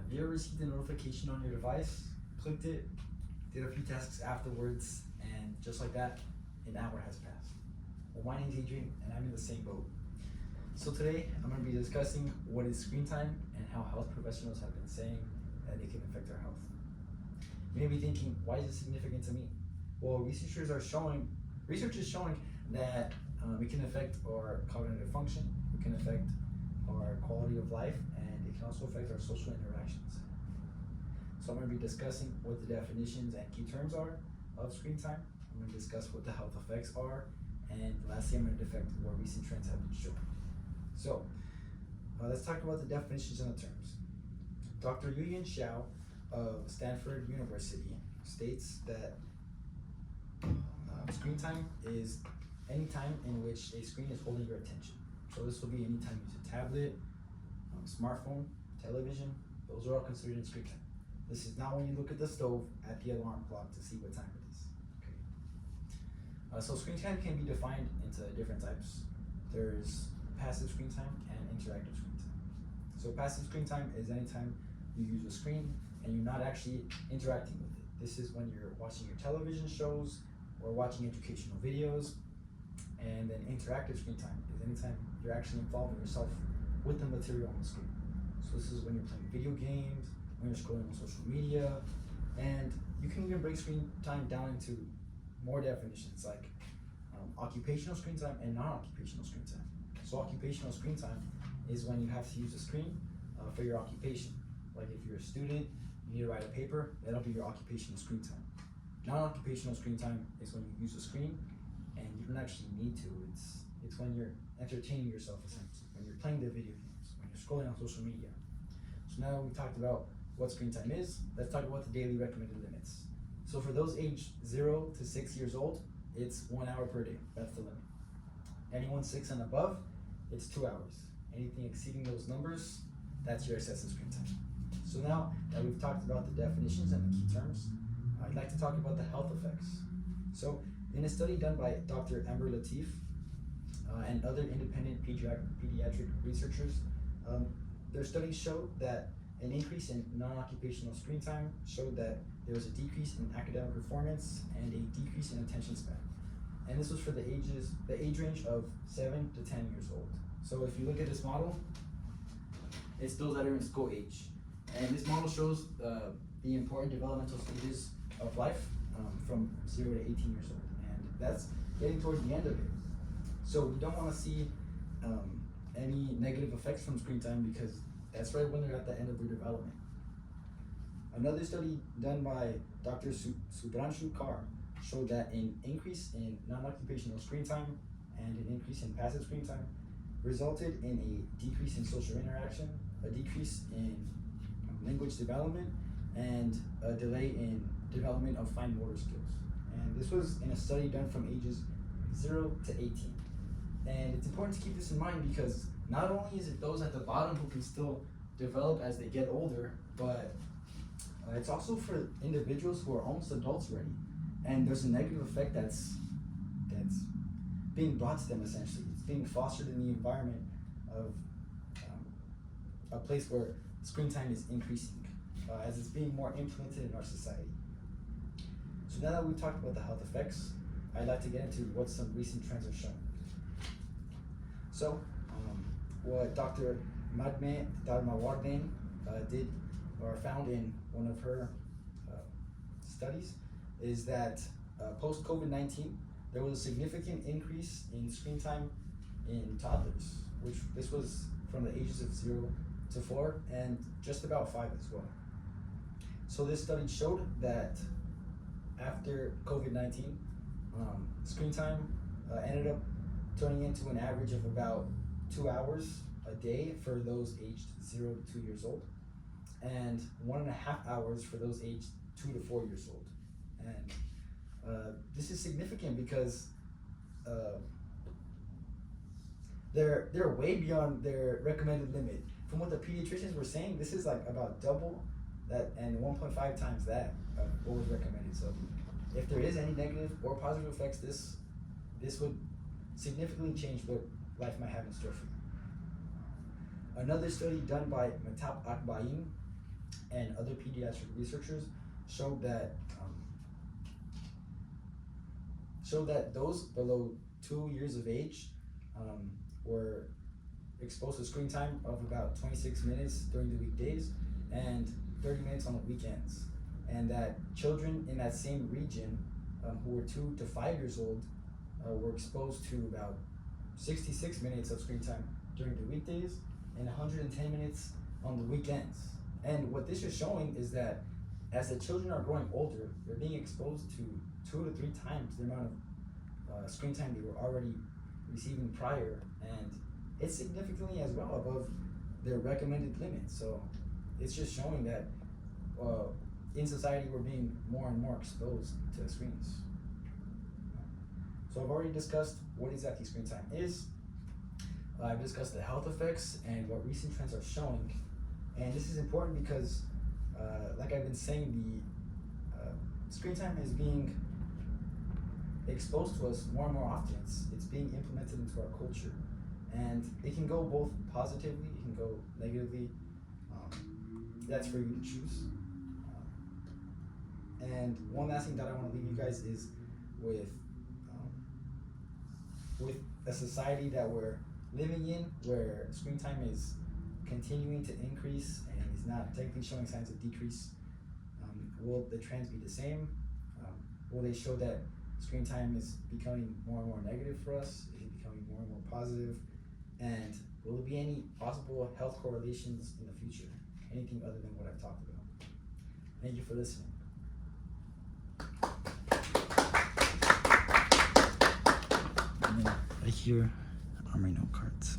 Have you ever received a notification on your device, clicked it, did a few tasks afterwards, and just like that, an hour has passed? Well, my name's Adrian, and I'm in the same boat. So today, I'm going to be discussing what is screen time and how health professionals have been saying that it can affect our health. You may be thinking, why is it significant to me? Well, research is showing that it can affect our cognitive function, it can affect our quality of life, and it can also affect our social interactions. So I'm going to be discussing what the definitions and key terms are of screen time. I'm going to discuss what the health effects are, and lastly, I'm going to defect what recent trends have been showing. So let's talk about the definitions and the terms. Dr. Yuyan Xiao of Stanford University states that screen time is any time in which a screen is holding your attention. So this will be any time you use a tablet, smartphone, television. Those are all considered screen time. This is not when you look at the stove at the alarm clock to see what time it is. Okay. So screen time can be defined into different types. There's passive screen time and interactive screen time. So passive screen time is any time you use a screen and you're not actually interacting with it. This is when you're watching your television shows or watching educational videos. And then interactive screen time is anytime you're actually involving yourself with the material on the screen. So this is when you're playing video games, when you're scrolling on social media, and you can even break screen time down into more definitions like occupational screen time and non-occupational screen time. So occupational screen time is when you have to use a screen for your occupation. Like if you're a student, you need to write a paper, that'll be your occupational screen time. Non-occupational screen time is when you use a screen and you don't actually need to. It's when you're entertaining yourself, essentially, when you're playing the video games, when you're scrolling on social media. So now we've talked about what screen time is, let's talk about the daily recommended limits. So for those aged 0 to 6 years old, it's 1 hour per day, that's the limit. Anyone 6 and above, it's 2 hours. Anything exceeding those numbers, that's your excessive screen time. So now that we've talked about the definitions and the key terms, I'd like to talk about the health effects. So in a study done by Dr. Amber Latif and other independent pediatric researchers, their studies showed that an increase in non-occupational screen time showed that there was a decrease in academic performance and a decrease in attention span. And this was for the age range of 7 to 10 years old. So if you look at this model, it's those that are in school age. And this model shows the important developmental stages of life from 0 to 18 years old. And that's getting towards the end of it. So we don't want to see any negative effects from screen time because that's right when they're at the end of their development. Another study done by Dr. Sudhanshu Kar showed that an increase in non-occupational screen time and an increase in passive screen time resulted in a decrease in social interaction, a decrease in language development, and a delay in development of fine motor skills. And this was in a study done from ages 0 to 18. And it's important to keep this in mind because not only is it those at the bottom who can still develop as they get older, but it's also for individuals who are almost adults already. And there's a negative effect that's being brought to them essentially. It's being fostered in the environment of a place where screen time is increasing as it's being more implemented in our society. So now that we've talked about the health effects, I'd like to get into what some recent trends have shown. So what Dr. Madhme Dharmawardene did or found in one of her studies is that post-COVID-19, there was a significant increase in screen time in toddlers, which this was from the ages of 0 to 4 and just about 5 as well. So this study showed that after COVID-19, screen time ended up turning into an average of about 2 hours a day for those aged 0 to 2 years old, and 1.5 hours for those aged 2 to 4 years old. And this is significant because they're way beyond their recommended limit. From what the pediatricians were saying, this is like about double that and 1.5 times that of what was recommended. So if there is any negative or positive effects, this would significantly change what life might have in store for you. Another study done by Matap Akbayin and other pediatric researchers showed that those below 2 years of age were exposed to screen time of about 26 minutes during the weekdays and 30 minutes on the weekends, and that children in that same region who were 2 to 5 years old were exposed to about 66 minutes of screen time during the weekdays and 110 minutes on the weekends. And what this is showing is that as the children are growing older, they're being exposed to 2 to 3 times the amount of screen time they were already receiving prior, and it's significantly as well above their recommended limit. So it's just showing that in society we're being more and more exposed to screens. So I've already discussed what exactly screen time is. I've discussed the health effects and what recent trends are showing. And this is important because, like I've been saying, the screen time is being exposed to us more and more often. It's being implemented into our culture. And it can go both positively, it can go negatively. That's for you to choose. And one last thing that I want to leave you guys is with a society that we're living in, where screen time is continuing to increase and is not technically showing signs of decrease. Will the trends be the same? Will they show that screen time is becoming more and more negative for us? Is it becoming more and more positive? And will there be any possible health correlations in the future? Anything other than what I've talked about? Thank you for listening. And then right here are my note cards.